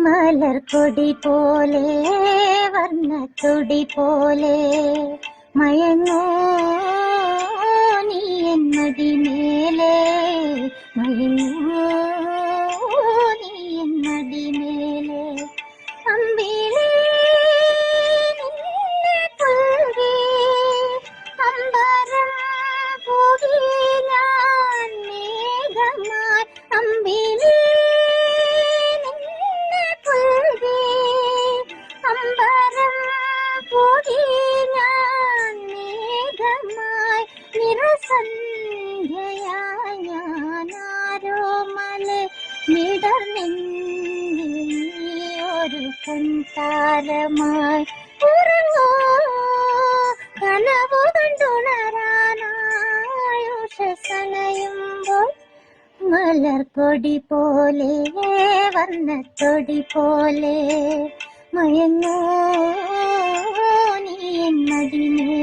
മലർക്കൊടി പോലെ വർണ്ണത്തൊടി പോലെ മയങ്ങോ നീ എന്നടി മേലെ, മയങ്ങോ നീ എന്നടി മേലെ. അമ്പിളി നിന്നെ പുൽകി അമ്പരം പൂകി ഞാൻ മേഘമായി. അമ്പിളി നിന്നെ പുൽകി അമ്പരം പൂകി ഞാൻ മേഘമായി. നിറസന്ധ്യയായി ഞാനാരോമലെ മിടർന്നെങ്കിൽ നീയൊരു പൊൻതാരമായി. ഉറങ്ങൂ കനവു കണ്ടുണരാനായുഷസനയുമ്പോൾ മലർക്കൊടി പോലെ വർണ്ണത്തൊടി പോലെ മയങ്ങോ നീ എന്നടി മേലെ.